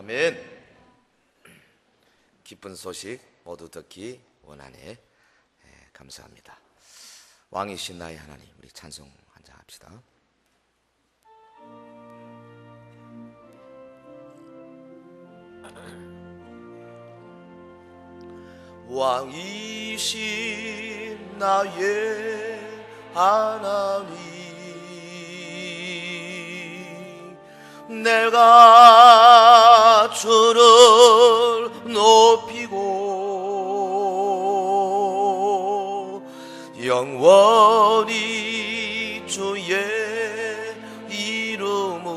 아멘. 기쁜 소식 모두 듣기 원하네. 감사합니다. 왕이신 나의 하나님, 우리 찬송 한장 합시다. 왕이신 나의 하나님, 내가 주를 높이고 영원히 주의 이름은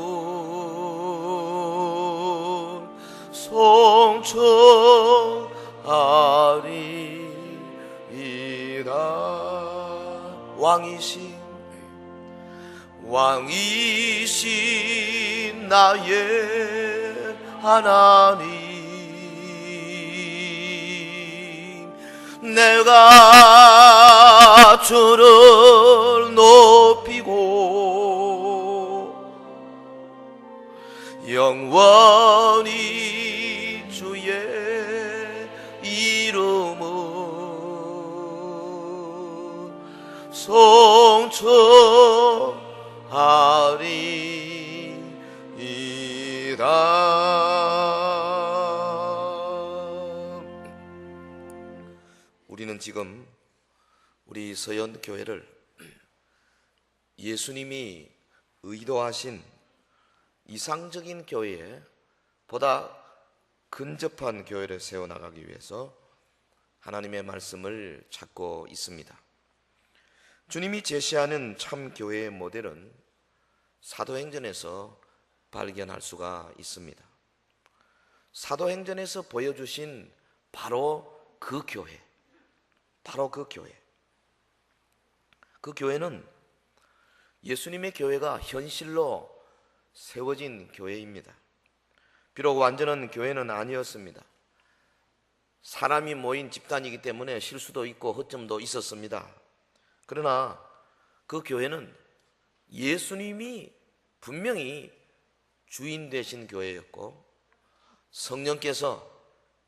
송축하리이다. 왕이신 나의 하나님, 내가 주를 높이고 영원히 주의 이름은 송축하리이다. 우리는 지금 우리 서연교회를 예수님이 의도하신 이상적인 교회에 보다 근접한 교회를 세워나가기 위해서 하나님의 말씀을 찾고 있습니다. 주님이 제시하는 참 교회의 모델은 사도행전에서 발견할 수가 있습니다. 사도행전에서 보여주신 바로 그 교회, 그 교회는 예수님의 교회가 현실로 세워진 교회입니다. 비록 완전한 교회는 아니었습니다. 사람이 모인 집단이기 때문에 실수도 있고 허점도 있었습니다. 그러나 그 교회는 예수님이 분명히 주인 되신 교회였고 성령께서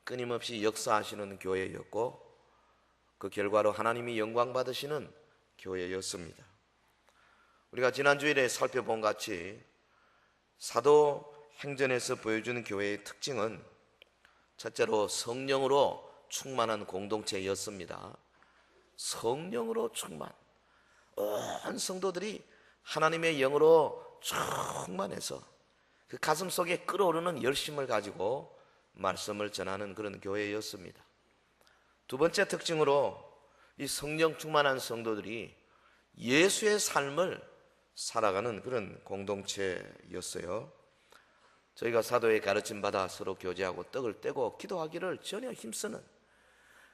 끊임없이 역사하시는 교회였고 그 결과로 하나님이 영광 받으시는 교회였습니다. 우리가 지난 주일에 살펴본 같이 사도행전에서 보여주는 교회의 특징은 첫째로 성령으로 충만한 공동체였습니다. 성령으로 충만, 온 성도들이 하나님의 영으로 충만해서 그 가슴 속에 끓어오르는 열심을 가지고 말씀을 전하는 그런 교회였습니다. 두 번째 특징으로 이 성령 충만한 성도들이 예수의 삶을 살아가는 그런 공동체였어요. 저희가 사도의 가르침 받아 서로 교제하고 떡을 떼고 기도하기를 전혀 힘쓰는,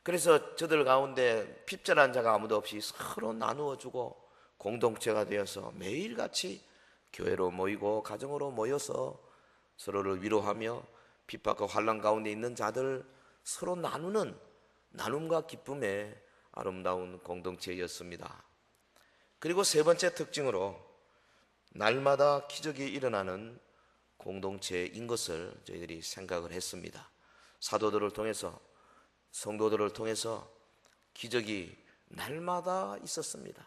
그래서 저들 가운데 핍절한 자가 아무도 없이 서로 나누어주고 공동체가 되어서 매일같이 교회로 모이고 가정으로 모여서 서로를 위로하며 핍박과 환난 가운데 있는 자들 서로 나누는 나눔과 기쁨의 아름다운 공동체였습니다. 그리고 세 번째 특징으로 날마다 기적이 일어나는 공동체인 것을 저희들이 생각을 했습니다. 사도들을 통해서, 성도들을 통해서 기적이 날마다 있었습니다.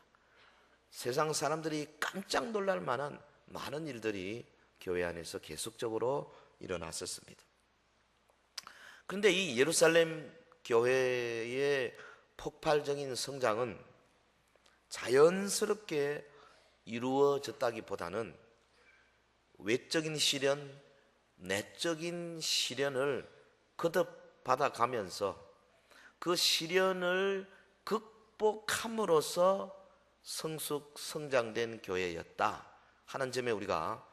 세상 사람들이 깜짝 놀랄 만한 많은 일들이 교회 안에서 계속적으로 일어났었습니다. 그런데 이 예루살렘 교회의 폭발적인 성장은 자연스럽게 이루어졌다기보다는 외적인 시련, 내적인 시련을 거듭받아 가면서 그 시련을 극복함으로써 성숙성장된 교회였다 하는 점에 우리가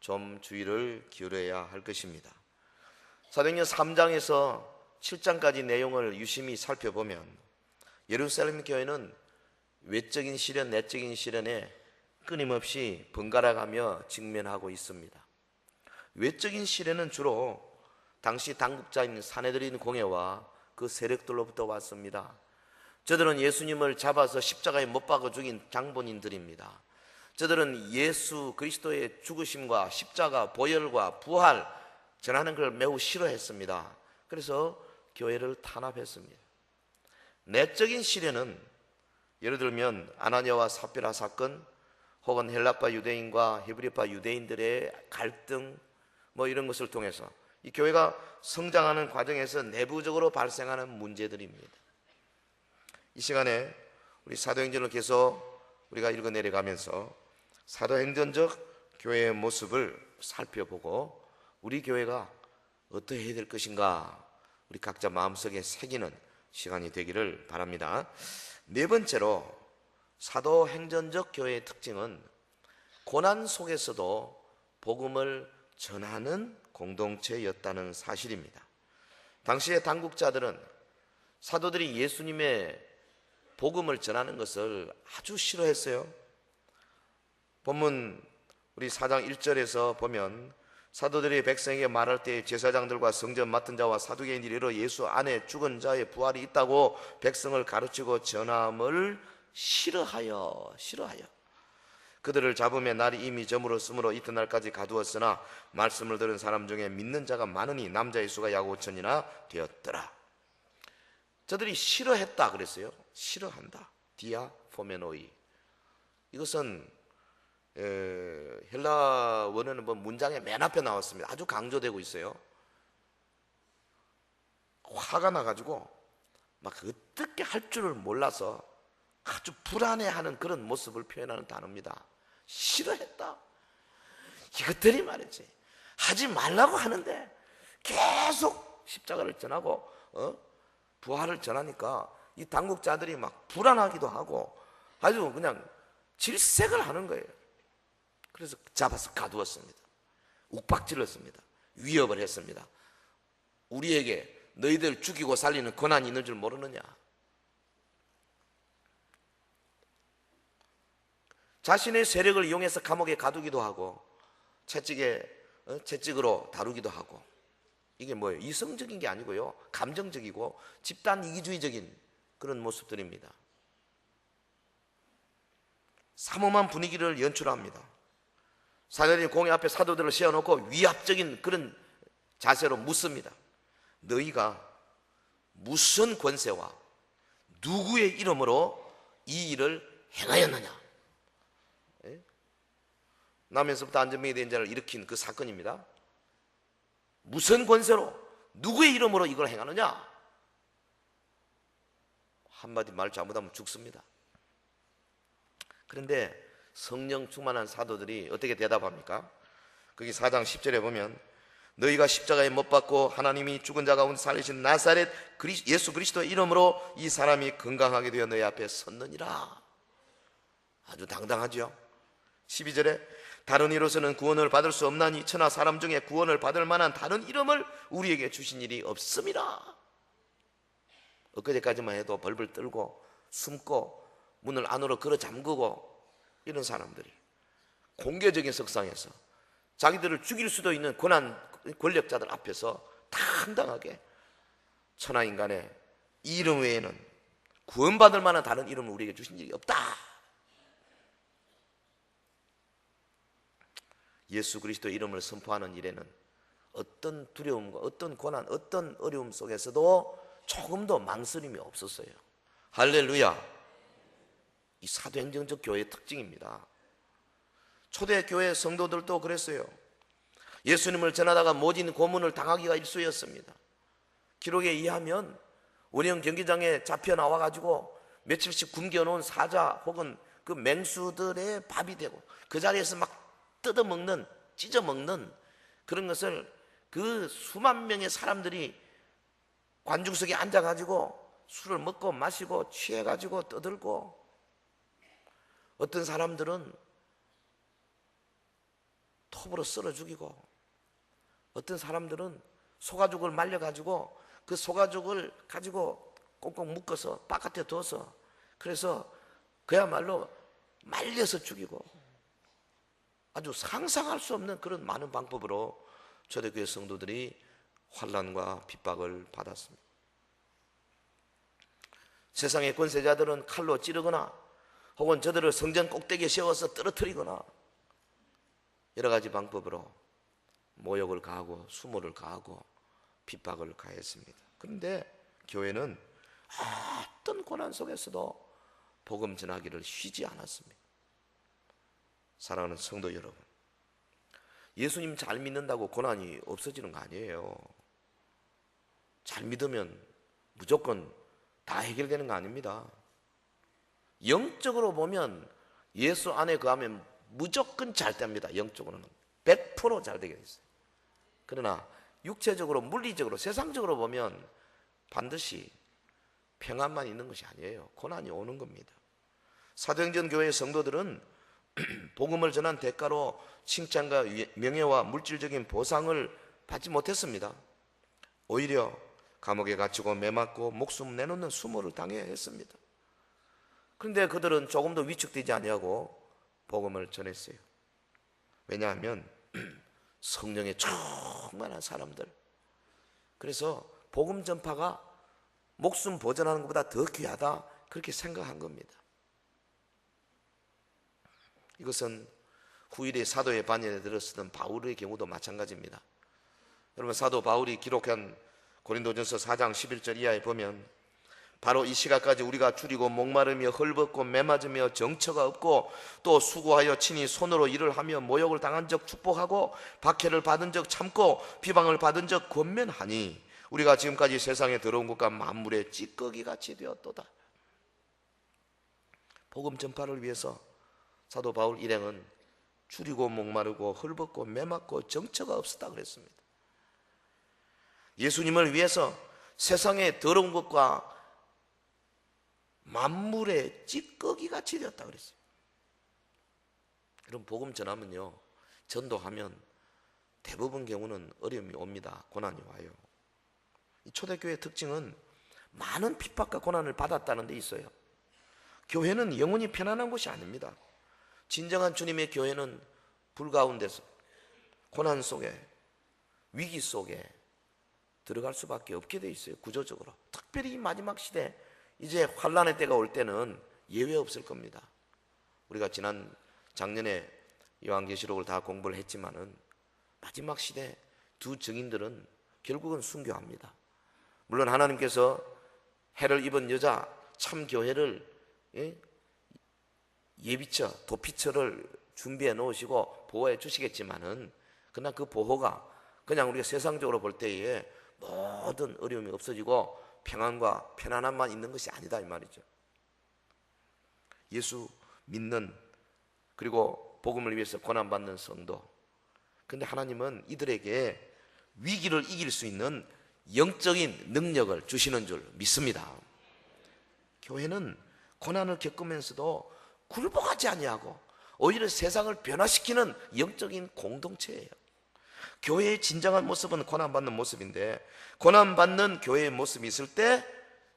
좀 주의를 기울여야 할 것입니다. 사도행전 3장에서 7장까지 내용을 유심히 살펴보면 예루살렘 교회는 외적인 시련, 내적인 시련에 끊임없이 번갈아가며 직면하고 있습니다. 외적인 시련은 주로 당시 당국자인 사내들인 공회와 그 세력들로부터 왔습니다. 저들은 예수님을 잡아서 십자가에 못 박아 죽인 장본인들입니다. 저들은 예수 그리스도의 죽으심과 십자가, 보혈과 부활, 전하는 걸 매우 싫어했습니다. 그래서 교회를 탄압했습니다. 내적인 시련은 예를 들면 아나니아와 삽비라 사건, 혹은 헬라파 유대인과 히브리파 유대인들의 갈등 이런 것을 통해서 이 교회가 성장하는 과정에서 내부적으로 발생하는 문제들입니다. 이 시간에 우리 사도행전을 계속 우리가 읽어 내려가면서 사도행전적 교회의 모습을 살펴보고 우리 교회가 어떻게 해야 될 것인가 우리 각자 마음속에 새기는 시간이 되기를 바랍니다. 네 번째로 사도행전적 교회의 특징은 고난 속에서도 복음을 전하는 공동체였다는 사실입니다. 당시의 당국자들은 사도들이 예수님의 복음을 전하는 것을 아주 싫어했어요. 본문 우리 4장 1절에서 보면 사도들이 백성에게 말할 때 제사장들과 성전 맡은 자와 사두개인들이 이르러 예수 안에 죽은 자의 부활이 있다고 백성을 가르치고 전함을 싫어하여 그들을 잡으며 날이 이미 저물었으므로 이튿날까지 가두었으나 말씀을 들은 사람 중에 믿는 자가 많으니 남자의 수가 약 5천이나 되었더라. 저들이 싫어했다 그랬어요. 싫어한다. 디아포메노이. 이것은 헬라 원어는 문장의 맨 앞에 나왔습니다. 아주 강조되고 있어요. 화가 나가지고 막 어떻게 할 줄을 몰라서 아주 불안해하는 그런 모습을 표현하는 단어입니다. 싫어했다. 이것들이 말이지 하지 말라고 하는데 계속 십자가를 전하고 부활을 전하니까 이 당국자들이 막 불안하기도 하고 아주 그냥 질색을 하는 거예요. 그래서 잡아서 가두었습니다. 욱박질렀습니다. 위협을 했습니다. 우리에게 너희들 죽이고 살리는 권한이 있는 줄 모르느냐. 자신의 세력을 이용해서 감옥에 가두기도 하고 채찍으로 다루기도 하고. 이게 뭐예요? 이성적인 게 아니고요, 감정적이고 집단 이기주의적인 그런 모습들입니다. 삼엄한 분위기를 연출합니다. 사도들이 공회 앞에 사도들을 세워놓고 위압적인 그런 자세로 묻습니다. 너희가 무슨 권세와 누구의 이름으로 이 일을 행하였느냐? 남에서부터 안전병이 된 자를 일으킨 그 사건입니다. 무슨 권세로 누구의 이름으로 이걸 행하느냐? 한마디 말 잘못하면 죽습니다. 그런데 성령 충만한 사도들이 어떻게 대답합니까? 거기 4장 10절에 보면 너희가 십자가에 못 박고 하나님이 죽은 자 가운데 살리신 나사렛 예수 그리스도 이름으로 이 사람이 건강하게 되어 너희 앞에 섰느니라. 아주 당당하죠. 12절에 다른 이로서는 구원을 받을 수 없나니 천하 사람 중에 구원을 받을 만한 다른 이름을 우리에게 주신 일이 없음이라. 엊그제까지만 해도 벌벌 떨고 숨고 문을 안으로 걸어 잠그고 이런 사람들이 공개적인 석상에서 자기들을 죽일 수도 있는 권력자들 앞에서 당당하게 천하인간의 이 이름 외에는 구원받을 만한 다른 이름을 우리에게 주신 일이 없다. 예수 그리스도 이름을 선포하는 일에는 어떤 두려움과 어떤 고난, 어떤 어려움 속에서도 조금도 망설임이 없었어요. 할렐루야. 이 사도행전적 교회의 특징입니다. 초대교회 성도들도 그랬어요. 예수님을 전하다가 모진 고문을 당하기가 일쑤였습니다. 기록에 의하면 원형 경기장에 잡혀 나와가지고 며칠씩 굶겨놓은 사자 혹은 그 맹수들의 밥이 되고 그 자리에서 막 뜯어먹는, 찢어먹는 그런 것을 그 수만 명의 사람들이 관중석에 앉아가지고 술을 먹고 마시고 취해가지고 떠들고, 어떤 사람들은 톱으로 썰어 죽이고, 어떤 사람들은 소가죽을 말려가지고 그 소가죽을 가지고 꽁꽁 묶어서 바깥에 둬서 그래서 그야말로 말려서 죽이고, 아주 상상할 수 없는 그런 많은 방법으로 초대교회 성도들이 환난과 핍박을 받았습니다. 세상의 권세자들은 칼로 찌르거나 혹은 저들을 성전 꼭대기에 세워서 떨어뜨리거나 여러 가지 방법으로 모욕을 가하고 수모를 가하고 핍박을 가했습니다. 그런데 교회는 어떤 고난 속에서도 복음 전하기를 쉬지 않았습니다. 사랑하는 성도 여러분, 예수님 잘 믿는다고 고난이 없어지는 거 아니에요. 잘 믿으면 무조건 다 해결되는 거 아닙니다. 영적으로 보면 예수 안에 거하면 무조건 잘 됩니다. 영적으로는 100%잘 되게 있어요. 그러나 육체적으로, 물리적으로, 세상적으로 보면 반드시 평안만 있는 것이 아니에요. 고난이 오는 겁니다. 사도행전 교회의 성도들은 복음을 전한 대가로 칭찬과 명예와 물질적인 보상을 받지 못했습니다. 오히려 감옥에 갇히고 매맞고 목숨 내놓는 수모를 당해야 했습니다. 그런데 그들은 조금도 위축되지 아니하고 복음을 전했어요. 왜냐하면 성령에 충만한 사람들, 그래서 복음 전파가 목숨 보존하는 것보다 더 귀하다, 그렇게 생각한 겁니다. 이것은 후일의 사도의 반열에 들어서던 바울의 경우도 마찬가지입니다. 여러분, 사도 바울이 기록한 고린도전서 4장 11절 이하에 보면 바로 이 시각까지 우리가 줄이고 목마르며 헐벗고 매맞으며 정처가 없고 또 수고하여 친히 손으로 일을 하며 모욕을 당한 적 축복하고 박해를 받은 적 참고 비방을 받은 적 권면하니 우리가 지금까지 세상에 들어온 것과 만물의 찌꺼기같이 되었도다. 복음 전파를 위해서 사도 바울 일행은 줄이고 목마르고 헐벗고 매맞고 정처가 없었다 그랬습니다. 예수님을 위해서 세상에 더러운 것과 만물의 찌꺼기같이 되었다 그랬어요. 그럼 복음 전하면요, 전도하면 대부분 경우는 어려움이 옵니다. 고난이 와요. 이 초대교회의 특징은 많은 핍박과 고난을 받았다는 데 있어요. 교회는 영원히 편안한 곳이 아닙니다. 진정한 주님의 교회는 불 가운데서 고난 속에, 위기 속에 들어갈 수밖에 없게 돼 있어요. 구조적으로. 특별히 이 마지막 시대, 이제 환란의 때가 올 때는 예외 없을 겁니다. 우리가 작년에 요한계시록을 다 공부를 했지만은 마지막 시대 두 증인들은 결국은 순교합니다. 물론 하나님께서 해를 입은 여자 참 교회를 예비처, 도피처를 준비해 놓으시고 보호해 주시겠지만은 그러나 그 보호가 그냥 우리가 세상적으로 볼 때에 모든 어려움이 없어지고 평안과 편안함만 있는 것이 아니다 이 말이죠. 예수 믿는, 그리고 복음을 위해서 고난받는 성도, 근데 하나님은 이들에게 위기를 이길 수 있는 영적인 능력을 주시는 줄 믿습니다. 교회는 고난을 겪으면서도 굴복하지 아니하고 오히려 세상을 변화시키는 영적인 공동체예요. 교회의 진정한 모습은 고난받는 모습인데, 고난받는 교회의 모습이 있을 때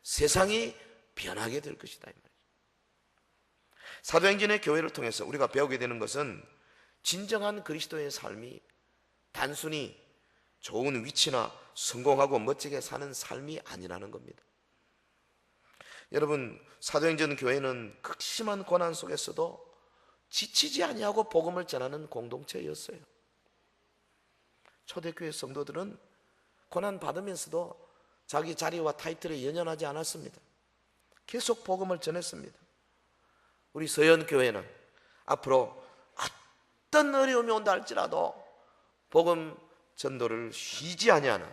세상이 변하게 될 것이다 이 말이죠. 사도행전의 교회를 통해서 우리가 배우게 되는 것은 진정한 그리스도의 삶이 단순히 좋은 위치나 성공하고 멋지게 사는 삶이 아니라는 겁니다. 여러분, 사도행전 교회는 극심한 고난 속에서도 지치지 아니하고 복음을 전하는 공동체였어요. 초대교회 성도들은 고난 받으면서도 자기 자리와 타이틀에 연연하지 않았습니다. 계속 복음을 전했습니다. 우리 서연교회는 앞으로 어떤 어려움이 온다 할지라도 복음 전도를 쉬지 아니하는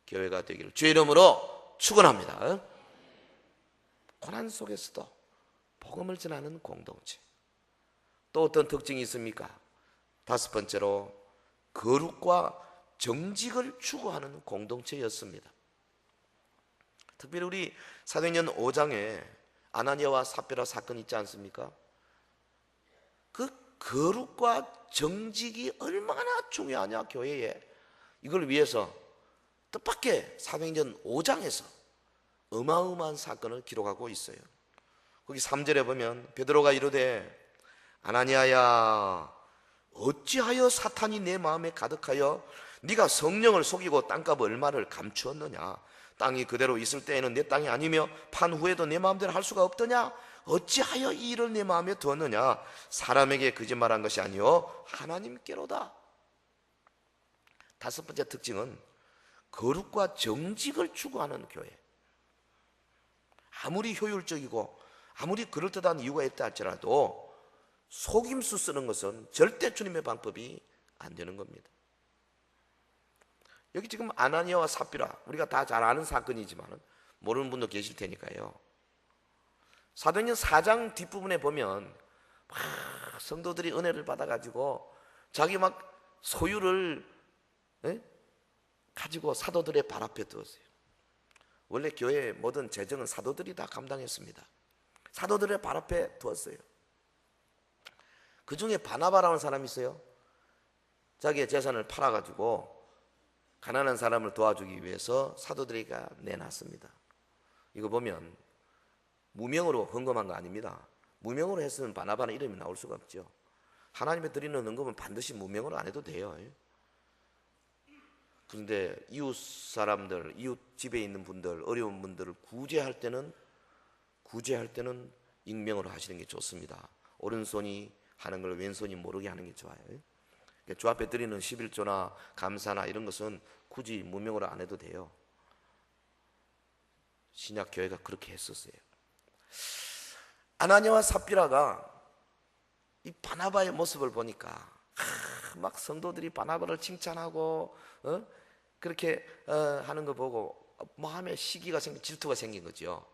교회가 되기를 주의 이름으로 축원합니다. 고난 속에서도 복음을 전하는 공동체. 또 어떤 특징이 있습니까? 다섯 번째로 거룩과 정직을 추구하는 공동체였습니다. 특별히 우리 사도행전 5장에 아나니아와 삽비라 사건이 있지 않습니까? 그 거룩과 정직이 얼마나 중요하냐 교회에. 이걸 위해서 뜻밖의 사도행전 5장에서 어마어마한 사건을 기록하고 있어요. 거기 3절에 보면 베드로가 이르되 아나니아야, 어찌하여 사탄이 내 마음에 가득하여 네가 성령을 속이고 땅값 얼마를 감추었느냐? 땅이 그대로 있을 때에는 내 땅이 아니며 판 후에도 내 마음대로 할 수가 없더냐? 어찌하여 이 일을 내 마음에 두었느냐? 사람에게 거짓말한 것이 아니요 하나님께로다. 다섯 번째 특징은 거룩과 정직을 추구하는 교회. 아무리 효율적이고 아무리 그럴듯한 이유가 있다 할지라도 속임수 쓰는 것은 절대 주님의 방법이 안 되는 겁니다. 여기 지금 아나니아와 삽비라, 우리가 다 잘 아는 사건이지만 모르는 분도 계실 테니까요. 사도행전 4장 뒷부분에 보면 막 성도들이 은혜를 받아가지고 자기 막 소유를 가지고 사도들의 발 앞에 두었어요. 원래 교회의 모든 재정은 사도들이 다 감당했습니다. 사도들의 발 앞에 두었어요. 그 중에 바나바라는 사람이 있어요. 자기의 재산을 팔아가지고 가난한 사람을 도와주기 위해서 사도들에게 내놨습니다. 이거 보면 무명으로 헌금한 거 아닙니다. 무명으로 했으면 바나바는 이름이 나올 수가 없죠. 하나님의 드리는 헌금은 반드시 무명으로 안 해도 돼요. 그런데 이웃 사람들, 이웃 집에 있는 분들, 어려운 분들을 구제할 때는 익명으로 하시는 게 좋습니다. 오른손이 하는 걸 왼손이 모르게 하는 게 좋아요. 주 앞에 드리는 11조나 감사나 이런 것은 굳이 무명으로 안 해도 돼요. 신약 교회가 그렇게 했었어요. 아나니아와 삽비라가 이 바나바의 모습을 보니까 막 성도들이 바나바를 칭찬하고 그렇게 하는 거 보고 마음에 시기가 생긴, 질투가 생긴 거죠.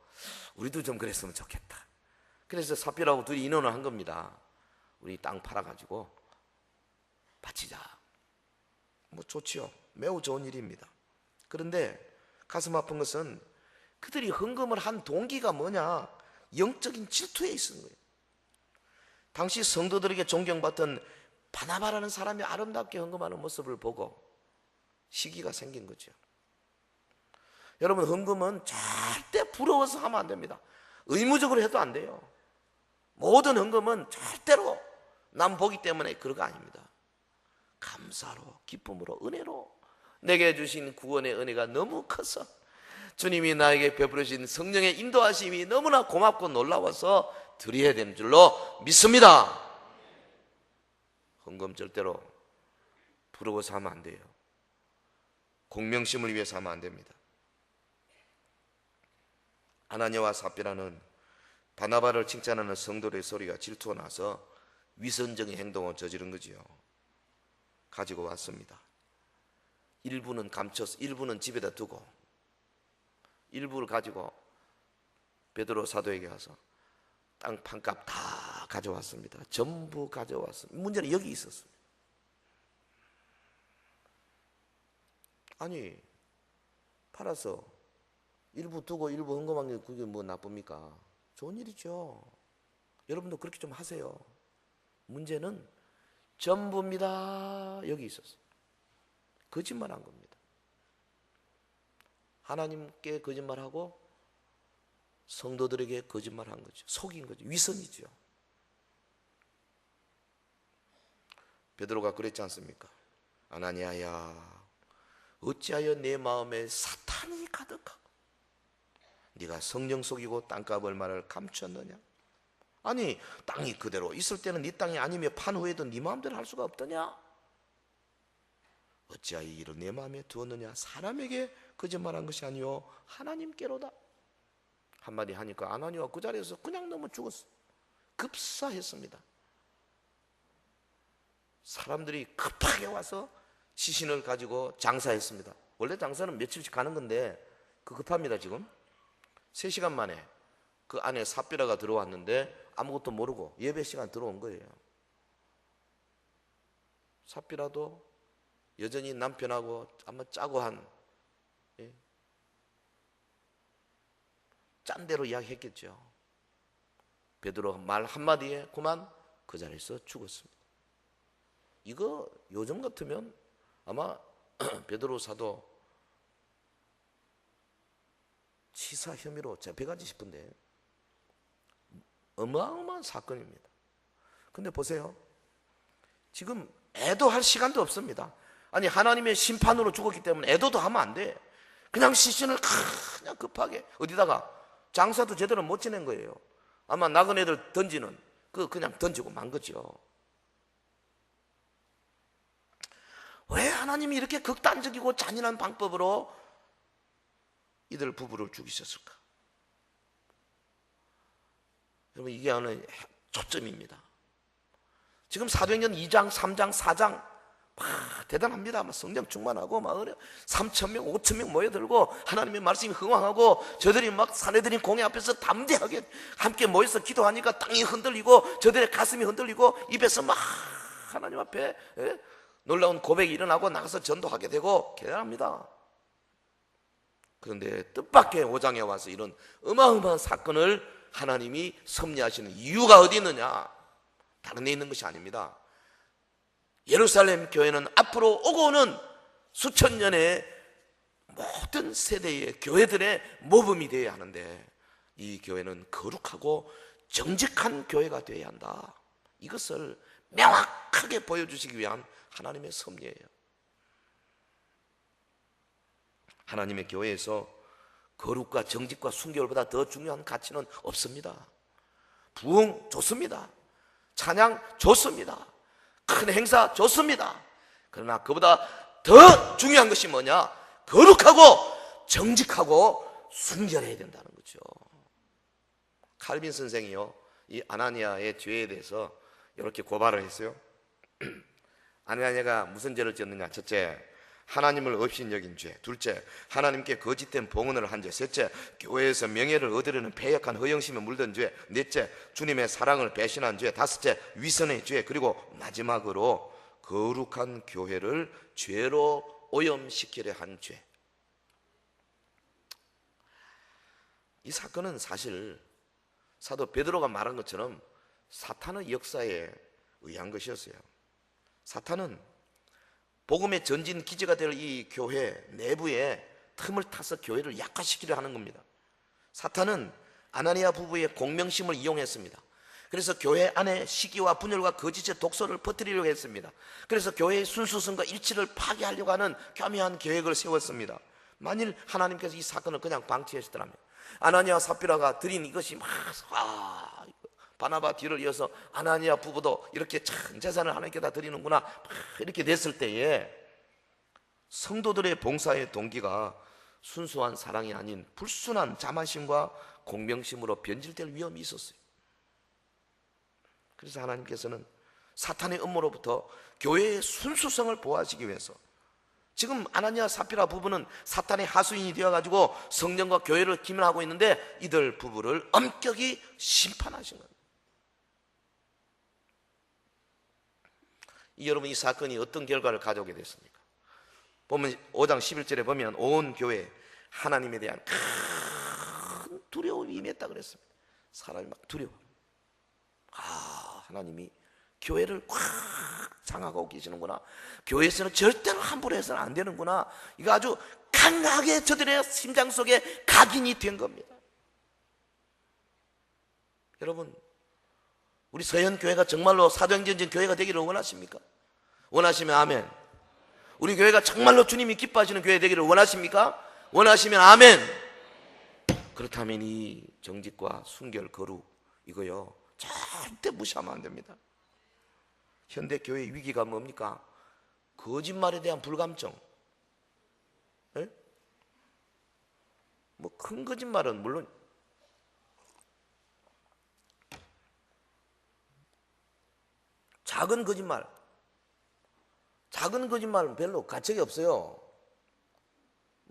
우리도 좀 그랬으면 좋겠다. 그래서 삽비라하고 둘이 인원을 한 겁니다. 우리 땅 팔아가지고 바치자. 뭐 좋지요. 매우 좋은 일입니다. 그런데 가슴 아픈 것은 그들이 헌금을 한 동기가 뭐냐? 영적인 질투에 있는 거예요. 당시 성도들에게 존경받던 바나바라는 사람이 아름답게 헌금하는 모습을 보고 시기가 생긴 거죠. 여러분, 헌금은 절대 부러워서 하면 안 됩니다. 의무적으로 해도 안 돼요. 모든 헌금은 절대로 남 보기 때문에 그런 거 아닙니다. 감사로, 기쁨으로, 은혜로 내게 주신 구원의 은혜가 너무 커서 주님이 나에게 베풀으신 성령의 인도하심이 너무나 고맙고 놀라워서 드려야 되는 줄로 믿습니다. 헌금 절대로 부러워서 하면 안 돼요. 공명심을 위해서 하면 안 됩니다. 아나니아와 삽비라는 바나바를 칭찬하는 성도들의 소리가 질투가 나서 위선적인 행동을 저지른 거지요. 가지고 왔습니다. 일부는 감춰서, 일부는 집에다 두고, 일부를 가지고 베드로 사도에게 와서 땅 판값 다 가져왔습니다. 전부 가져왔습니다. 문제는 여기 있었어요. 아니, 팔아서 일부 두고 일부 헌금한 게 그게 뭐 나쁩니까? 좋은 일이죠. 여러분도 그렇게 좀 하세요. 문제는 전부입니다. 여기 있었어요. 거짓말한 겁니다. 하나님께 거짓말하고 성도들에게 거짓말한 거죠. 속인 거죠. 위선이죠. 베드로가 그랬지 않습니까? 아나니아야, 어찌하여 내 마음에 사탄이 가득하고 네가 성령 속이고 땅값 얼마를 감췄느냐? 아니, 땅이 그대로 있을 때는 네 땅이 아니며 판 후에도 네 마음대로 할 수가 없더냐? 어찌하여 이를 내 마음에 두었느냐? 사람에게 거짓말한 것이 아니요 하나님께로다. 한마디 하니까 아나니아가 그 자리에서 그냥 넘어 죽었어. 급사했습니다. 사람들이 급하게 와서 시신을 가지고 장사했습니다. 원래 장사는 며칠씩 가는 건데 급합니다. 지금 3시간 만에 그 안에 삽비라가 들어왔는데 아무것도 모르고 예배 시간 들어온 거예요. 삽비라도 여전히 남편하고 아마 짜고 한 짠 대로 이야기했겠죠. 베드로 말 한마디에 그만 그 자리에서 죽었습니다. 이거 요즘 같으면 아마 베드로 사도 치사 혐의로 잡혀가지 싶은데 어마어마한 사건입니다. 근데 보세요. 지금 애도할 시간도 없습니다. 아니, 하나님의 심판으로 죽었기 때문에 애도도 하면 안 돼. 그냥 시신을 그냥 급하게 어디다가 장사도 제대로 못 지낸 거예요. 아마 나그네들 던지는 그냥 던지고 만 거죠. 왜 하나님이 이렇게 극단적이고 잔인한 방법으로 이들 부부를 죽이셨을까? 여러분, 이게 하나의 초점입니다. 지금 사도행전 2장, 3장, 4장 대단합니다. 성령 충만하고 3,000명, 5,000명 모여들고 하나님의 말씀이 흥왕하고 저들이 사내들인 공회 앞에서 담대하게 함께 모여서 기도하니까 땅이 흔들리고 저들의 가슴이 흔들리고 입에서 하나님 앞에 놀라운 고백이 일어나고 나가서 전도하게 되고 대단합니다. 그런데 뜻밖의 5장에 와서 이런 어마어마한 사건을 하나님이 섭리하시는 이유가 어디 있느냐? 다른 데 있는 것이 아닙니다. 예루살렘 교회는 앞으로 오고 오는 수천 년의 모든 세대의 교회들의 모범이 되어야 하는데, 이 교회는 거룩하고 정직한 교회가 되어야 한다. 이것을 명확하게 보여주시기 위한 하나님의 섭리예요. 하나님의 교회에서 거룩과 정직과 순결보다 더 중요한 가치는 없습니다. 부흥 좋습니다. 찬양 좋습니다. 큰 행사 좋습니다. 그러나 그보다 더 중요한 것이 뭐냐? 거룩하고 정직하고 순결해야 된다는 거죠. 칼빈 선생이요, 이 아나니아의 죄에 대해서 이렇게 고발을 했어요. 아나니아가 무슨 죄를 지었느냐? 첫째, 하나님을 업신여긴 죄. 둘째, 하나님께 거짓된 봉헌을 한 죄. 셋째, 교회에서 명예를 얻으려는 패역한 허영심에 물든 죄. 넷째, 주님의 사랑을 배신한 죄. 다섯째, 위선의 죄. 그리고 마지막으로 거룩한 교회를 죄로 오염시키려 한 죄. 이 사건은 사실 사도 베드로가 말한 것처럼 사탄의 역사에 의한 것이었어요. 사탄은 복음의 전진 기지가 될 이 교회 내부에 틈을 타서 교회를 약화시키려 하는 겁니다. 사탄은 아나니아 부부의 공명심을 이용했습니다. 그래서 교회 안에 시기와 분열과 거짓의 독소를 퍼뜨리려고 했습니다. 그래서 교회의 순수성과 일치를 파괴하려고 하는 교묘한 계획을 세웠습니다. 만일 하나님께서 이 사건을 그냥 방치하시더라면, 아나니아와 삽비라가 드린 이것이 바나바 뒤를 이어서 아나니아 부부도 이렇게 참 재산을 하나님께 다 드리는구나 이렇게 됐을 때에 성도들의 봉사의 동기가 순수한 사랑이 아닌 불순한 자만심과 공명심으로 변질될 위험이 있었어요. 그래서 하나님께서는 사탄의 음모로부터 교회의 순수성을 보호하시기 위해서 지금 아나니아 삽비라 부부는 사탄의 하수인이 되어가지고 성령과 교회를 기면하고 있는데 이들 부부를 엄격히 심판하신 겁니다. 여러분, 이 사건이 어떤 결과를 가져오게 됐습니까? 보면 5장 11절에 보면 온 교회에 하나님에 대한 큰 두려움이 임했다 그랬습니다. 사람이 막 두려워. 하나님이 교회를 꽉 장악하고 계시는구나. 교회에서는 절대로 함부로 해서는 안 되는구나. 이거 아주 강하게 저들의 심장 속에 각인이 된 겁니다. 여러분, 우리 서현교회가 정말로 사도행전 교회가 되기를 원하십니까? 원하시면 아멘. 우리 교회가 정말로 주님이 기뻐하시는 교회 되기를 원하십니까? 원하시면 아멘. 그렇다면 이 정직과 순결, 거룩 이거요 절대 무시하면 안 됩니다. 현대 교회의 위기가 뭡니까? 거짓말에 대한 불감증. 뭐 큰 거짓말은 물론 작은 거짓말은 별로 가책이 없어요.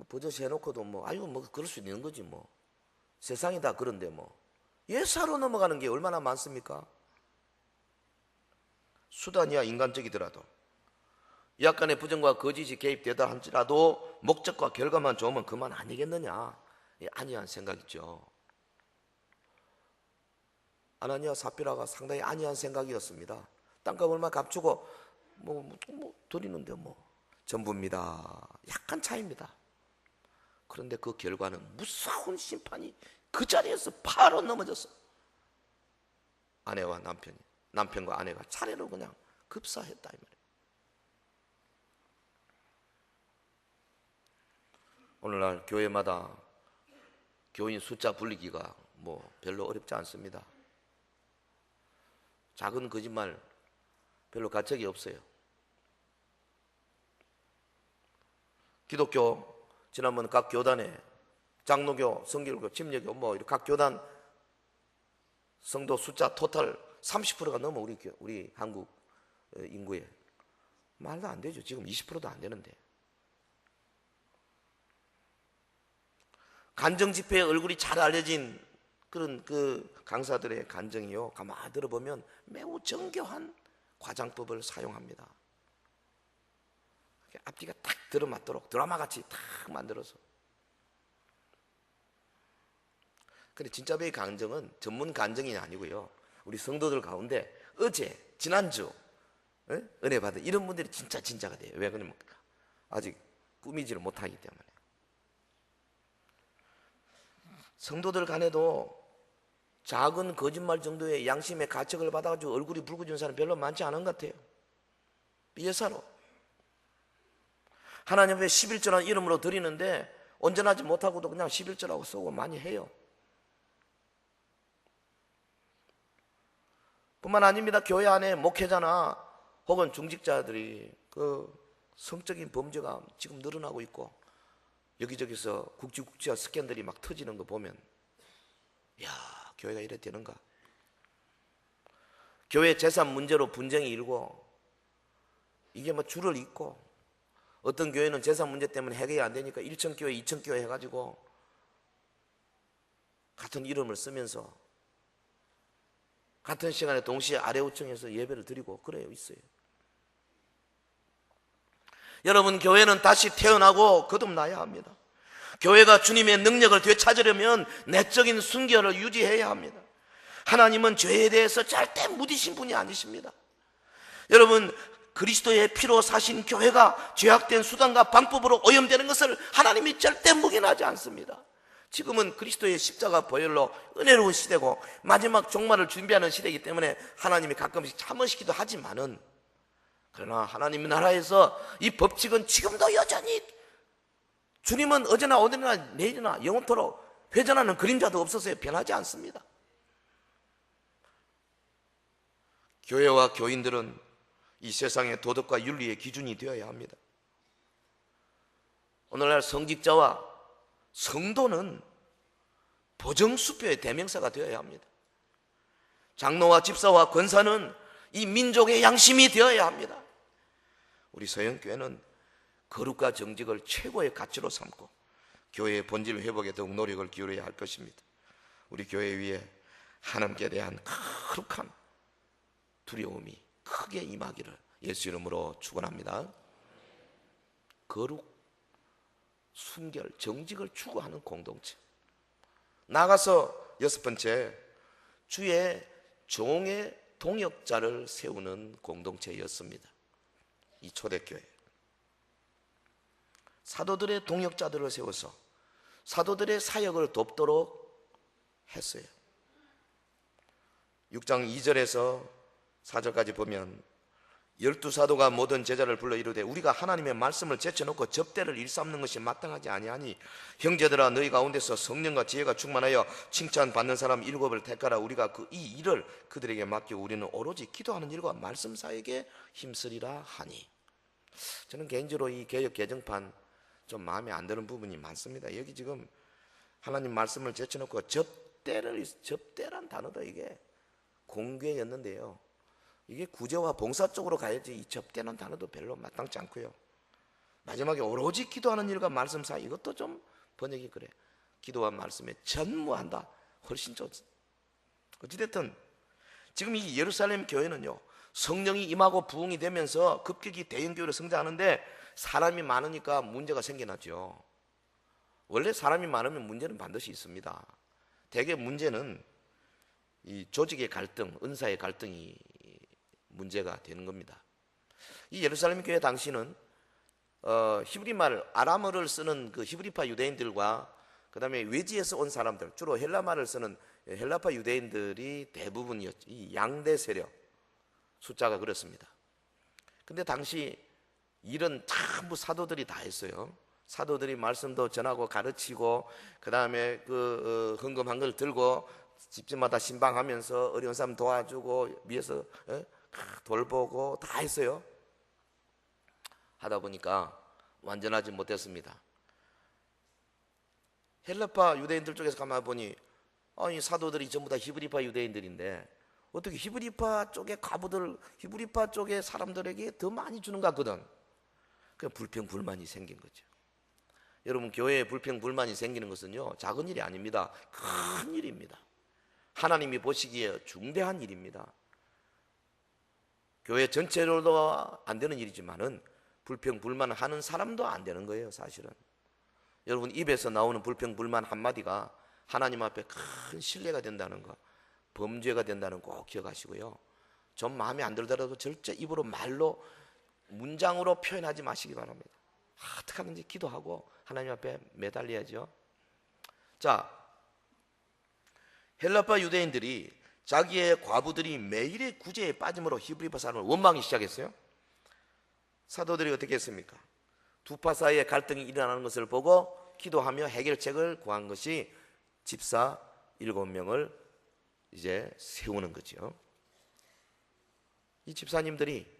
버젓이 해놓고도 아유 그럴 수 있는 거지 세상이 다 그런데 예사로 넘어가는 게 얼마나 많습니까? 수단이야 인간적이더라도 약간의 부정과 거짓이 개입되다 할지라도 목적과 결과만 좋으면 그만 아니겠느냐? 아니한 생각이죠. 아나니아 삽비라가 상당히 아니한 생각이었습니다. 땅값 얼마 값주고 드리는데 전부입니다. 약간 차이입니다. 그런데 그 결과는 무서운 심판이 그 자리에서 바로 넘어졌어. 아내와 남편과 아내가 차례로 그냥 급사했다 이 말이에요. 오늘날 교회마다 교인 숫자 불리기가 별로 어렵지 않습니다. 작은 거짓말 별로 가책이 없어요. 기독교 지난번 각 교단에 장로교, 성결교, 침례교 뭐 각 교단 성도 숫자 토탈 30%가 넘어 우리 한국 인구에. 말도 안 되죠. 지금 20%도 안 되는데. 간정 집회에 얼굴이 잘 알려진 그런 그 강사들의 간정이요, 가만히 들어보면 매우 정교한 과장법을 사용합니다. 앞뒤가 딱 들어맞도록 드라마같이 딱 만들어서. 근데 진짜 의 간정은 전문 간정이 아니고요, 우리 성도들 가운데 어제, 지난주 은혜 받은 이런 분들이 진짜가 돼요. 왜 그러면 아직 꾸미지를 못하기 때문에. 성도들 간에도 작은 거짓말 정도의 양심의 가책을 받아가지고 얼굴이 붉어진 사람 별로 많지 않은 것 같아요. 예사로 하나님 앞에 11조라는 이름으로 드리는데 온전하지 못하고도 그냥 11조라고 쓰고 많이 해요. 뿐만 아닙니다. 교회 안에 목회자나 혹은 중직자들이 그 성적인 범죄가 지금 늘어나고 있고, 여기저기서 국지국지화 스캔들이 막 터지는 거 보면, 야, 교회가 이래 되는가? 교회 재산 문제로 분쟁이 일고, 이게 뭐 줄을 잇고, 어떤 교회는 재산 문제 때문에 해결이 안 되니까 1천 교회, 2천 교회 해가지고 같은 이름을 쓰면서 같은 시간에 동시에 아래우층에서 예배를 드리고 그래요, 있어요. 여러분, 교회는 다시 태어나고 거듭나야 합니다. 교회가 주님의 능력을 되찾으려면 내적인 순결을 유지해야 합니다. 하나님은 죄에 대해서 절대 무디신 분이 아니십니다. 여러분, 그리스도의 피로 사신 교회가 죄악된 수단과 방법으로 오염되는 것을 하나님이 절대 묵인하지 않습니다. 지금은 그리스도의 십자가 보혈로 은혜로운 시대고 마지막 종말을 준비하는 시대이기 때문에 하나님이 가끔씩 참으시기도 하지만은, 그러나 하나님 나라에서 이 법칙은 지금도 여전히, 주님은 어제나 오늘이나 내일이나 영원토록 회전하는 그림자도 없어서 변하지 않습니다. 교회와 교인들은 이 세상의 도덕과 윤리의 기준이 되어야 합니다. 오늘날 성직자와 성도는 보정수표의 대명사가 되어야 합니다. 장로와 집사와 권사는 이 민족의 양심이 되어야 합니다. 우리 서영교회는 거룩과 정직을 최고의 가치로 삼고 교회의 본질 회복에 더욱 노력을 기울여야 할 것입니다. 우리 교회 위에 하나님께 대한 거룩한 두려움이 크게 임하기를 예수 이름으로 축원합니다. 거룩, 순결, 정직을 추구하는 공동체. 나가서 6번째, 주의 종의 동역자를 세우는 공동체였습니다. 이 초대교회 사도들의 동역자들을 세워서 사도들의 사역을 돕도록 했어요. 6장 2절에서 4절까지 보면 12사도가 모든 제자를 불러 이르되 우리가 하나님의 말씀을 제쳐놓고 접대를 일삼는 것이 마땅하지 아니하니 형제들아 너희 가운데서 성령과 지혜가 충만하여 칭찬받는 사람 7을 택하라. 우리가 이 일을 그들에게 맡기고 우리는 오로지 기도하는 일과 말씀 사역에 힘쓰리라 하니. 저는 개인적으로 이 개역 개정판 좀 마음에 안 드는 부분이 많습니다. 여기 지금 하나님 말씀을 제쳐놓고 접대란 단어도 이게 공개였는데요, 이게 구제와 봉사 쪽으로 가야지 이 접대는 단어도 별로 마땅치 않고요. 마지막에 오로지 기도하는 일과 말씀 사이, 이것도 좀 번역이 그래. 기도와 말씀에 전무한다, 훨씬 좋지. 어찌됐든 지금 이 예루살렘 교회는요, 성령이 임하고 부흥이 되면서 급격히 대형교회로 성장하는데 사람이 많으니까 문제가 생겨나죠. 원래 사람이 많으면 문제는 반드시 있습니다. 대개 문제는 이 조직의 갈등, 은사의 갈등이 문제가 되는 겁니다. 이 예루살렘 교회 당시는 히브리말, 아람어를 쓰는 그 히브리파 유대인들과 그 다음에 외지에서 온 사람들, 주로 헬라말을 쓰는 헬라파 유대인들이 대부분이었죠. 이 양대 세력 숫자가 그렇습니다. 근데 당시 일은 전부 사도들이 다 했어요. 사도들이 말씀도 전하고 가르치고 그 다음에 그 헌금한 걸 들고 집집마다 신방하면서 어려운 사람 도와주고 위에서 돌보고 다 했어요. 하다 보니까 완전하지 못했습니다. 헬라파 유대인들 쪽에서 가만 보니 아니 사도들이 전부 다 히브리파 유대인들인데 어떻게 히브리파 쪽의 과부들, 히브리파 쪽의 사람들에게 더 많이 주는 것 같거든. 그 불평 불만이 생긴 거죠. 여러분, 교회에 불평 불만이 생기는 것은요 작은 일이 아닙니다. 큰 일입니다. 하나님이 보시기에 중대한 일입니다. 교회 전체로도 안 되는 일이지만은 불평 불만하는 사람도 안 되는 거예요. 사실은 여러분, 입에서 나오는 불평 불만 한마디가 하나님 앞에 큰 신뢰가 된다는 거, 범죄가 된다는 거 꼭 기억하시고요. 좀 마음에 안 들더라도 절대 입으로 말로 문장으로 표현하지 마시기 바랍니다. 어떻게 하는지 기도하고 하나님 앞에 매달려야죠. 자, 헬라파 유대인들이 자기의 과부들이 매일의 구제에 빠짐으로 히브리파 사람을 원망하기 시작했어요. 사도들이 어떻게 했습니까? 두 파 사이에 갈등이 일어나는 것을 보고 기도하며 해결책을 구한 것이 집사 7명을 이제 세우는 거죠. 이 집사님들이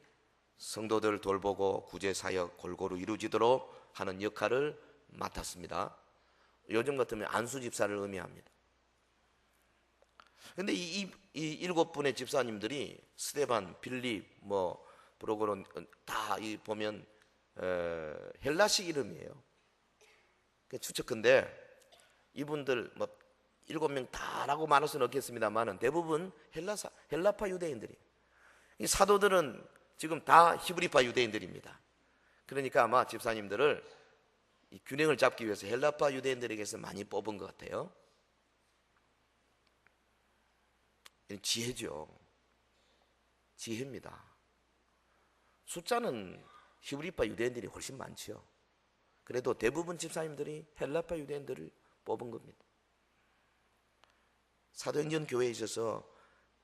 성도들 돌보고 구제 사역 골고루 이루어지도록 하는 역할을 맡았습니다. 요즘 같으면 안수 집사를 의미합니다. 그런데 이 7분의 집사님들이 스데반, 빌립, 브로고론 다 보면 헬라식 이름이에요. 추측컨대 이분들 7명 다라고 말할 수는 없겠습니다만은 대부분 헬라파 유대인들이, 이 사도들은 지금 다 히브리파 유대인들입니다. 그러니까 아마 집사님들을 이 균형을 잡기 위해서 헬라파 유대인들에게서 많이 뽑은 것 같아요. 지혜죠. 지혜입니다. 숫자는 히브리파 유대인들이 훨씬 많지요. 그래도 대부분 집사님들이 헬라파 유대인들을 뽑은 겁니다. 사도행전 교회에 있어서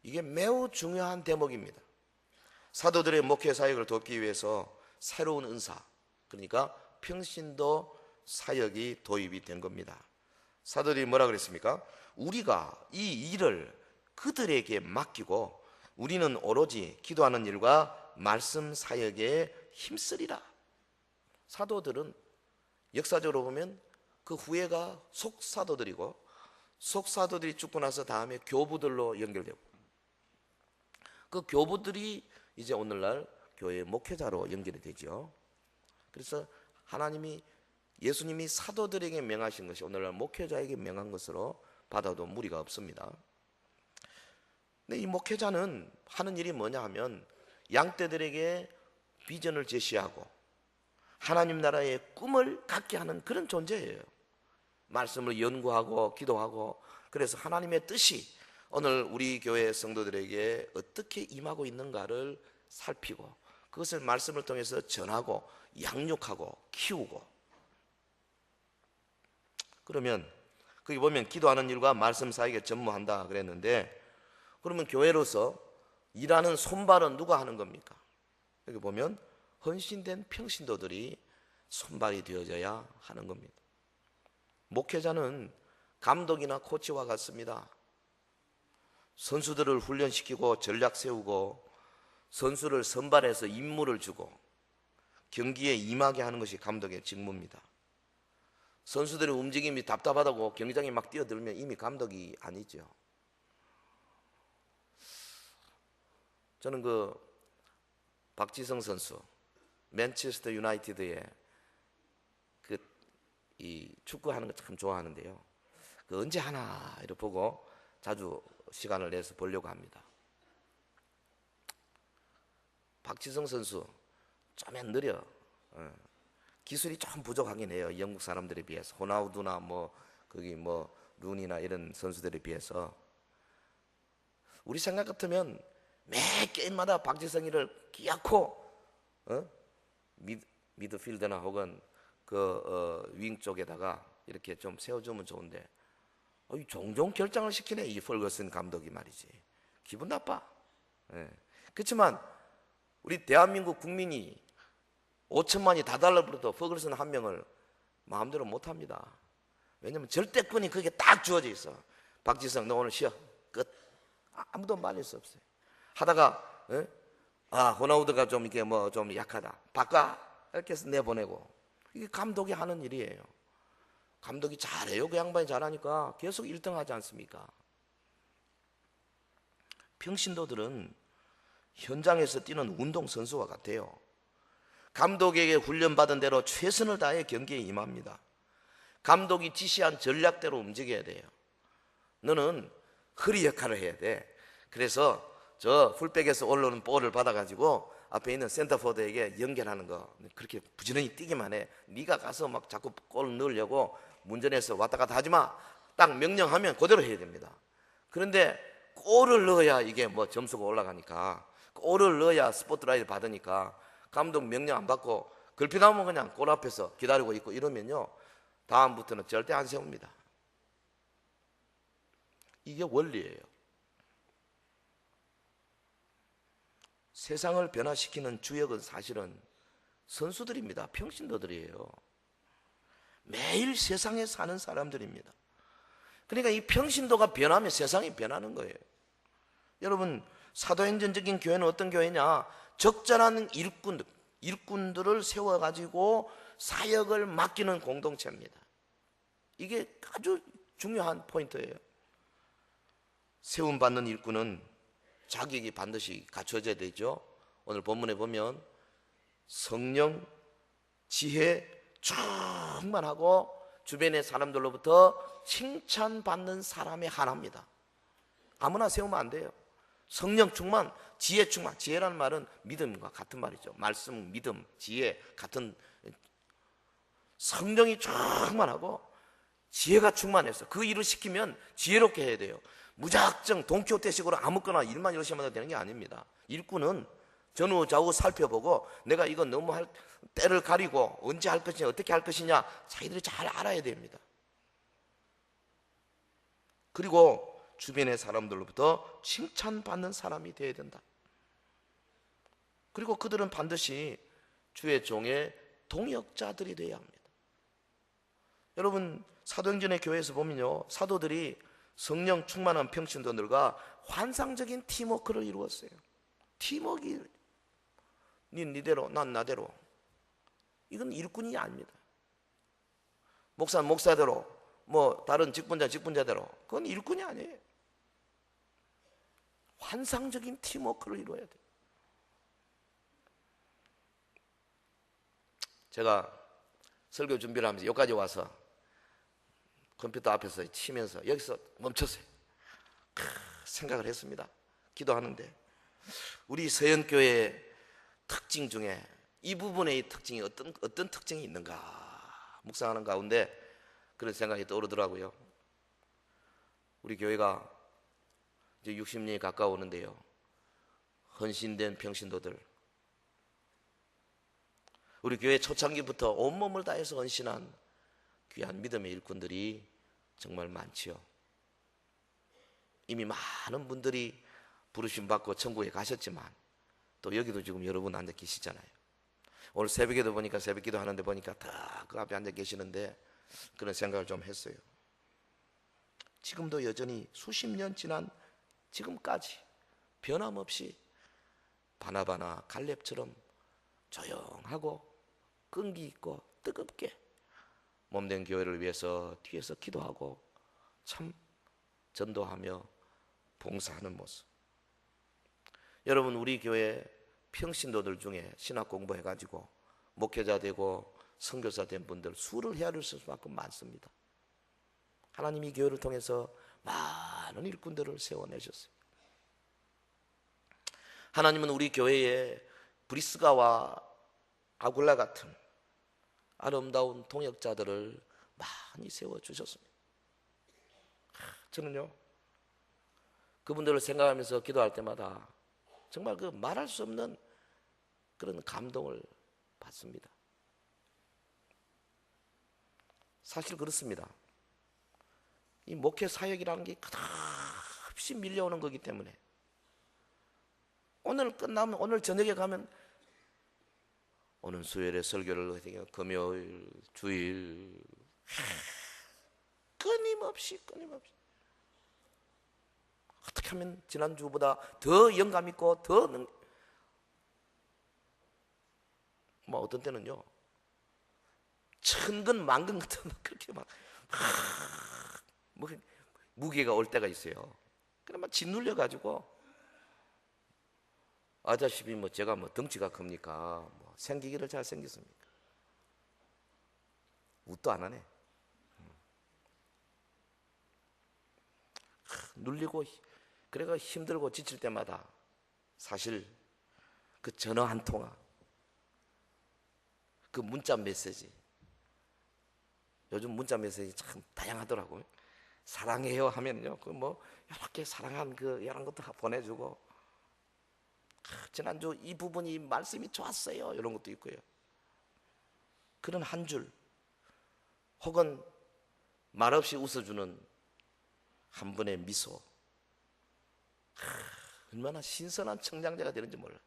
이게 매우 중요한 대목입니다. 사도들의 목회 사역을 돕기 위해서 새로운 은사, 그러니까 평신도 사역이 도입이 된 겁니다. 사도들이 뭐라 그랬습니까? 우리가 이 일을 그들에게 맡기고 우리는 오로지 기도하는 일과 말씀 사역에 힘쓰리라. 사도들은 역사적으로 보면 그 후예가 속사도들이고, 속사도들이 죽고 나서 다음에 교부들로 연결되고, 그 교부들이 이제 오늘날 교회의 목회자로 연결이 되죠. 그래서 예수님이 사도들에게 명하신 것이 오늘날 목회자에게 명한 것으로 받아도 무리가 없습니다. 근데 이 목회자는 하는 일이 뭐냐 하면 양떼들에게 비전을 제시하고 하나님 나라의 꿈을 갖게 하는 그런 존재예요. 말씀을 연구하고 기도하고, 그래서 하나님의 뜻이 오늘 우리 교회 성도들에게 어떻게 임하고 있는가를 살피고 그것을 말씀을 통해서 전하고 양육하고 키우고. 그러면 거기 보면 기도하는 일과 말씀 사역에 전무한다 그랬는데, 그러면 교회로서 일하는 손발은 누가 하는 겁니까? 여기 보면 헌신된 평신도들이 손발이 되어져야 하는 겁니다. 목회자는 감독이나 코치와 같습니다. 선수들을 훈련시키고 전략 세우고 선수를 선발해서 임무를 주고 경기에 임하게 하는 것이 감독의 직무입니다. 선수들의 움직임이 답답하다고 경기장에 막 뛰어들면 이미 감독이 아니죠. 저는 박지성 선수, 맨체스터 유나이티드의 이 축구하는 거 참 좋아하는데요. 언제 하나 이렇게 보고 자주 시간을 내서 보려고 합니다. 박지성 선수 좀 느려. 기술이 좀 부족하긴 해요. 영국 사람들에 비해서. 호나우두나 룬이나 이런 선수들에 비해서. 우리 생각 같으면 매 게임마다 박지성이를 끼얹고 미드필더나 혹은 윙 쪽에다가 이렇게 좀 세워주면 좋은데 종종 결정을 시키네, 이 펄거슨 감독이 말이지. 기분 나빠. 그렇지만 우리 대한민국 국민이 5천만이 다 달라붙어도 펄거슨 한 명을 마음대로 못합니다. 왜냐면 절대권이 그게 딱 주어져 있어. 박지성 너 오늘 쉬어, 끝. 아무도 말릴 수 없어요. 하다가 호나우드가 좀 이게 좀 약하다, 바꿔 이렇게 해서 내보내고, 이게 감독이 하는 일이에요. 감독이 잘해요. 그 양반이 잘하니까 계속 1등 하지 않습니까? 평신도들은 현장에서 뛰는 운동선수와 같아요. 감독에게 훈련받은 대로 최선을 다해 경기에 임합니다. 감독이 지시한 전략대로 움직여야 돼요. 너는 허리 역할을 해야 돼. 그래서 저 풀백에서 올라오는 볼을 받아가지고 앞에 있는 센터포드에게 연결하는 거, 그렇게 부지런히 뛰기만 해. 네가 가서 막 자꾸 골 넣으려고 문전에서 왔다 갔다 하지 마. 딱 명령하면 그대로 해야 됩니다. 그런데 골을 넣어야 이게 뭐 점수가 올라가니까, 골을 넣어야 스포트라이트 받으니까 감독 명령 안 받고 걸핏하면 그냥 골 앞에서 기다리고 있고 이러면요, 다음부터는 절대 안 세웁니다. 이게 원리예요. 세상을 변화시키는 주역은 사실은 선수들입니다. 평신도들이에요. 매일 세상에 사는 사람들입니다. 그러니까 이 평신도가 변하면 세상이 변하는 거예요. 여러분, 사도행전적인 교회는 어떤 교회냐? 적절한 일꾼들을 세워가지고 사역을 맡기는 공동체입니다. 이게 아주 중요한 포인트예요. 세움받는 일꾼은 자격이 반드시 갖춰져야 되죠. 오늘 본문에 보면 성령, 지혜 충만하고 주변의 사람들로부터 칭찬받는 사람의 하나입니다. 아무나 세우면 안 돼요. 성령 충만, 지혜 충만. 지혜라는 말은 믿음과 같은 말이죠. 말씀, 믿음, 지혜 같은. 성령이 충만하고 지혜가 충만해서 그 일을 시키면 지혜롭게 해야 돼요. 무작정 돈키호테식으로 아무거나 일만 열심히 하면 되는 게 아닙니다. 일꾼은 전후 좌우 살펴보고 내가 이거 너무 때를 가리고 언제 할 것이냐, 어떻게 할 것이냐 자기들이 잘 알아야 됩니다. 그리고 주변의 사람들로부터 칭찬받는 사람이 되어야 된다. 그리고 그들은 반드시 주의 종의 동역자들이 되어야 합니다. 여러분, 사도행전의 교회에서 보면요, 사도들이 성령 충만한 평신도들과 환상적인 팀워크를 이루었어요. 팀워크, 니대로 난 나대로. 이건 일꾼이 아닙니다. 목사는 목사대로, 뭐 다른 직분자대로. 그건 일꾼이 아니에요. 환상적인 팀워크를 이루어야 돼요. 제가 설교 준비를 하면서 여기까지 와서 컴퓨터 앞에서 치면서 여기서 멈췄어요. 생각을 했습니다. 기도하는데 우리 서연교회의 특징 중에 이 부분의 특징이 어떤 특징이 있는가 묵상하는 가운데 그런 생각이 떠오르더라고요. 우리 교회가 이제 60년이 가까워오는데요, 헌신된 평신도들, 우리 교회 초창기부터 온몸을 다해서 헌신한 귀한 믿음의 일꾼들이 정말 많지요. 이미 많은 분들이 부르심 받고 천국에 가셨지만 또 여기도 지금 여러분 앉아 계시잖아요. 오늘 새벽에도 보니까 새벽기도 하는데 보니까 다 그 앞에 앉아 계시는데 그런 생각을 좀 했어요. 지금도 여전히 수십 년 지난 지금까지 변함없이 바나바나 갈렙처럼 조용하고 끈기 있고 뜨겁게 몸된 교회를 위해서 뒤에서 기도하고 참 전도하며 봉사하는 모습. 여러분, 우리 교회 평신도들 중에 신학 공부해가지고 목회자 되고 선교사 된 분들 수를 헤아릴 수만큼 많습니다. 하나님이 교회를 통해서 많은 일꾼들을 세워내셨어요. 하나님은 우리 교회에 브리스가와 아굴라 같은 아름다운 동역자들을 많이 세워주셨습니다. 저는요, 그분들을 생각하면서 기도할 때마다 정말 그 말할 수 없는 그런 감동을 받습니다. 사실 그렇습니다. 이 목회 사역이라는 게 끝없이 밀려오는 거기 때문에 오늘 끝나면 오늘 저녁에 가면 오늘 수요일에 설교를 금요일, 주일 끊임없이 어떻게 하면 지난주보다 더 영감 있고 더 어떤 때는요 천근 만근 같은 그렇게 막 무게가 올 때가 있어요. 그러면 짓눌려 가지고 아다시피 제가 덩치가 큽니까? 생기기를 잘 생겼습니까? 웃도 안 하네. 눌리고 그래가 힘들고 지칠 때마다 사실 그 전화 한 통화, 그 문자 메시지, 요즘 문자 메시지 참 다양하더라고요. 사랑해요 하면요, 이렇게 사랑한 이런 것도 보내주고, 지난주 이 부분이 말씀이 좋았어요 이런 것도 있고요. 그런 한 줄, 혹은 말없이 웃어주는 한 번의 미소, 얼마나 신선한 청장자가 되는지 몰라.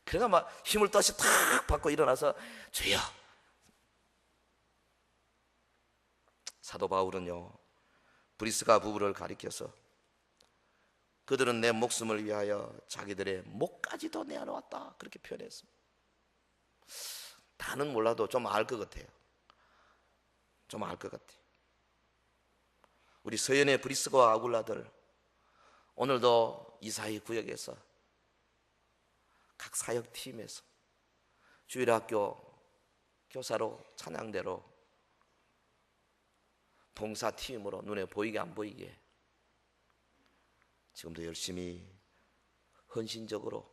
그래가 막 힘을 다시 탁 받고 일어나서 주여. 사도 바울은요, 브리스가 부부를 가리켜서 그들은 내 목숨을 위하여 자기들의 목까지도 내어놓았다 그렇게 표현했습니다. 다는 몰라도 좀 알 것 같아요. 좀 알 것 같아요. 우리 서연의 브리스가와 아굴라들, 오늘도 이사이 구역에서 각 사역팀에서 주일학교 교사로, 찬양대로, 봉사팀으로 눈에 보이게 안 보이게 지금도 열심히 헌신적으로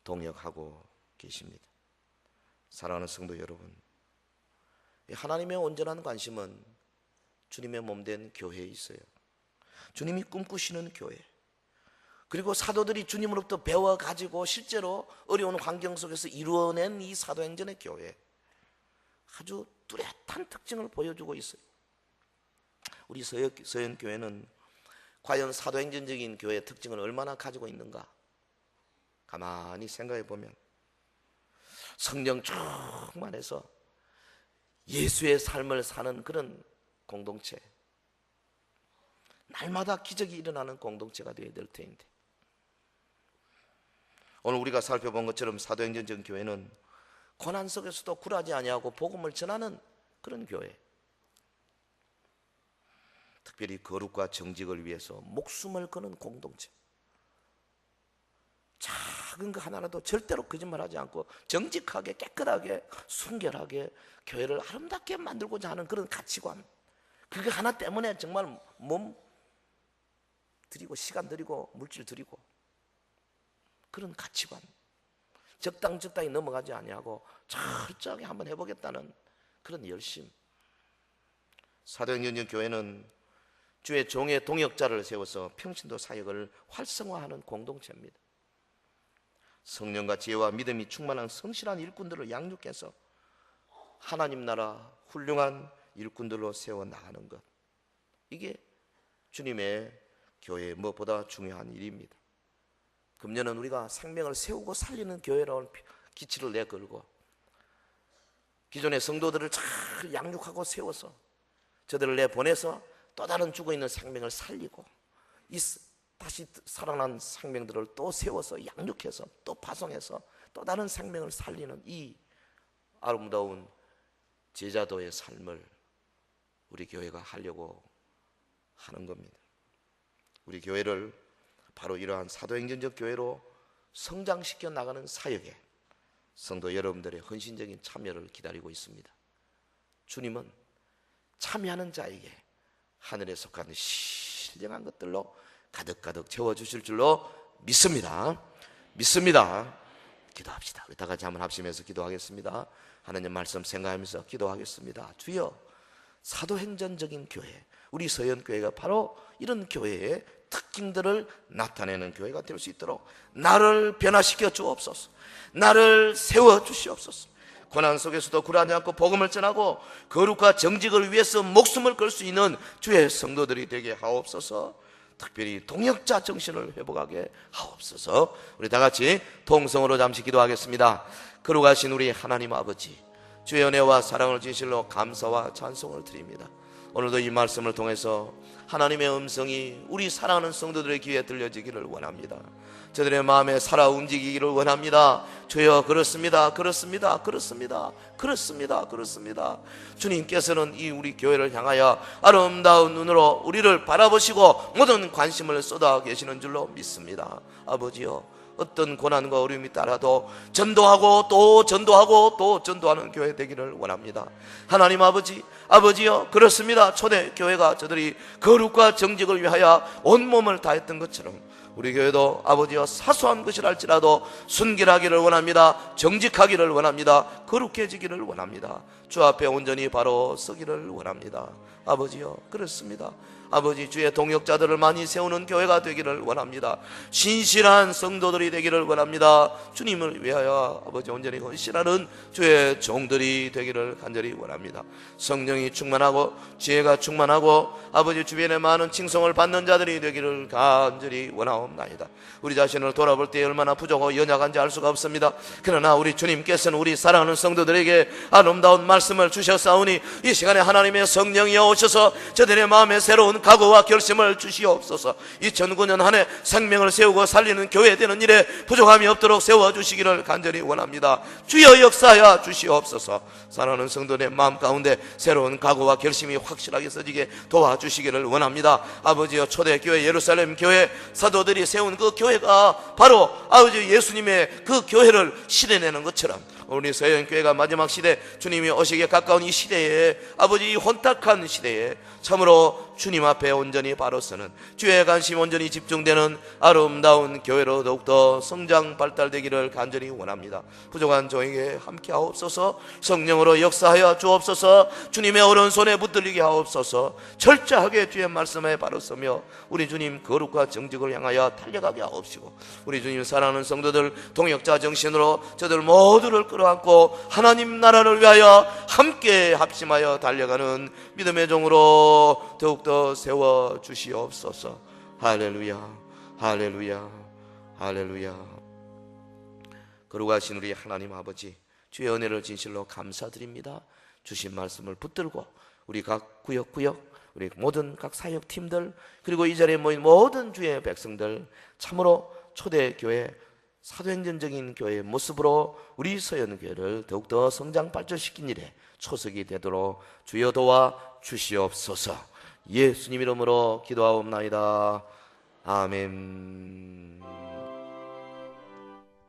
동역하고 계십니다. 사랑하는 성도 여러분, 하나님의 온전한 관심은 주님의 몸된 교회에 있어요. 주님이 꿈꾸시는 교회, 그리고 사도들이 주님으로부터 배워가지고 실제로 어려운 환경 속에서 이루어낸 이 사도행전의 교회, 아주 뚜렷한 특징을 보여주고 있어요. 우리 서연교회는 과연 사도행전적인 교회의 특징을 얼마나 가지고 있는가? 가만히 생각해 보면 성령 충만해서 예수의 삶을 사는 그런 공동체, 날마다 기적이 일어나는 공동체가 되어야 될 터인데, 오늘 우리가 살펴본 것처럼 사도행전적 교회는 고난 속에서도 굴하지 아니하고 복음을 전하는 그런 교회, 특별히 거룩과 정직을 위해서 목숨을 거는 공동체, 작은 거 하나라도 절대로 거짓말하지 않고 정직하게 깨끗하게 순결하게 교회를 아름답게 만들고자 하는 그런 가치관, 그게 하나 때문에 정말 몸 들이고 시간 들이고 물질 들이고 그런 가치관, 적당히 넘어가지 아니하고 철저하게 한번 해보겠다는 그런 열심. 사도행전 교회는 주의 종의 동역자를 세워서 평신도 사역을 활성화하는 공동체입니다. 성령과 지혜와 믿음이 충만한 성실한 일꾼들을 양육해서 하나님 나라 훌륭한 일꾼들로 세워나가는 것, 이게 주님의 교회의 무엇보다 중요한 일입니다. 금년은 우리가 생명을 세우고 살리는 교회라는 기치를 내걸고 기존의 성도들을 잘 양육하고 세워서 저들을 내보내서 또 다른 죽어있는 생명을 살리고 다시 살아난 생명들을 또 세워서 양육해서 또 파송해서 또 다른 생명을 살리는 이 아름다운 제자도의 삶을 우리 교회가 하려고 하는 겁니다. 우리 교회를 바로 이러한 사도행전적 교회로 성장시켜 나가는 사역에 성도 여러분들의 헌신적인 참여를 기다리고 있습니다. 주님은 참여하는 자에게 하늘에 속한 신령한 것들로 가득가득 채워주실 줄로 믿습니다. 기도합시다. 우리 다 같이 한번 합심해서 기도하겠습니다. 하나님 말씀 생각하면서 기도하겠습니다. 주여, 사도행전적인 교회, 우리 서연교회가 바로 이런 교회의 특징들을 나타내는 교회가 될 수 있도록 나를 변화시켜 주옵소서. 나를 세워 주시옵소서. 고난 속에서도 굴하지 않고 복음을 전하고 거룩과 정직을 위해서 목숨을 걸 수 있는 주의 성도들이 되게 하옵소서. 특별히 동역자 정신을 회복하게 하옵소서. 우리 다 같이 통성으로 잠시 기도하겠습니다. 거룩하신 우리 하나님 아버지, 주의 은혜와 사랑을 진실로 감사와 찬송을 드립니다. 오늘도 이 말씀을 통해서 하나님의 음성이 우리 사랑하는 성도들의 귀에 들려지기를 원합니다. 저들의 마음에 살아 움직이기를 원합니다. 주여, 그렇습니다, 그렇습니다, 그렇습니다, 그렇습니다, 그렇습니다. 주님께서는 이 우리 교회를 향하여 아름다운 눈으로 우리를 바라보시고 모든 관심을 쏟아 계시는 줄로 믿습니다. 아버지여, 어떤 고난과 어려움이 따라도 전도하고 또 전도하고 또 전도하는 교회 되기를 원합니다. 하나님 아버지, 아버지여, 그렇습니다. 초대 교회가 저들이 거룩과 정직을 위하여 온몸을 다했던 것처럼 우리 교회도 아버지여, 사소한 것이랄지라도 순결하기를 원합니다. 정직하기를 원합니다. 거룩해지기를 원합니다. 주 앞에 온전히 바로 서기를 원합니다. 아버지여, 그렇습니다. 아버지, 주의 동역자들을 많이 세우는 교회가 되기를 원합니다. 신실한 성도들이 되기를 원합니다. 주님을 위하여 아버지 온전히 헌신하는 주의 종들이 되기를 간절히 원합니다. 성령이 충만하고 지혜가 충만하고 아버지 주변에 많은 칭송을 받는 자들이 되기를 간절히 원하옵나이다. 우리 자신을 돌아볼 때 얼마나 부족하고 연약한지 알 수가 없습니다. 그러나 우리 주님께서는 우리 사랑하는 성도들에게 아름다운 말씀을 주셨사오니 이 시간에 하나님의 성령이 오셔서 저들의 마음에 새로운 각오와 결심을 주시옵소서. 2009년 한 해 생명을 세우고 살리는 교회 되는 일에 부족함이 없도록 세워주시기를 간절히 원합니다. 주여, 역사하여 주시옵소서. 사랑하는 성도의 마음 가운데 새로운 각오와 결심이 확실하게 서지게 도와주시기를 원합니다. 아버지여, 초대교회 예루살렘 교회 사도들이 세운 그 교회가 바로 아버지 예수님의 그 교회를 실현내는 것처럼 우리 서영교회가 마지막 시대, 주님이 오시기에 가까운 이 시대에 아버지, 이 혼탁한 시대에 참으로 주님 앞에 온전히 바로 서는 주의 관심 온전히 집중되는 아름다운 교회로 더욱더 성장 발달되기를 간절히 원합니다. 부족한 종에게 함께 하옵소서. 성령으로 역사하여 주옵소서. 주님의 오른손에 붙들리게 하옵소서. 철저하게 주의 말씀에 바로 서며 우리 주님 거룩과 정직을 향하여 달려가게 하옵시고 우리 주님 사랑하는 성도들 동역자 정신으로 저들 모두를 끌어안고 하나님 나라를 위하여 함께 합심하여 달려가는 믿음의 종으로 더욱더 세워주시옵소서. 할렐루야, 할렐루야, 할렐루야. 거룩하신 우리 하나님 아버지, 주의 은혜를 진실로 감사드립니다. 주신 말씀을 붙들고 우리 각 구역구역, 우리 모든 각 사역팀들, 그리고 이 자리에 모인 모든 주의 백성들, 참으로 초대교회 사도행전적인 교회의 모습으로 우리 서연교회를 더욱더 성장 발전시킨 일에 초석이 되도록 주여 도와 주시옵소서. 예수님 이름으로 기도하옵나이다. 아멘.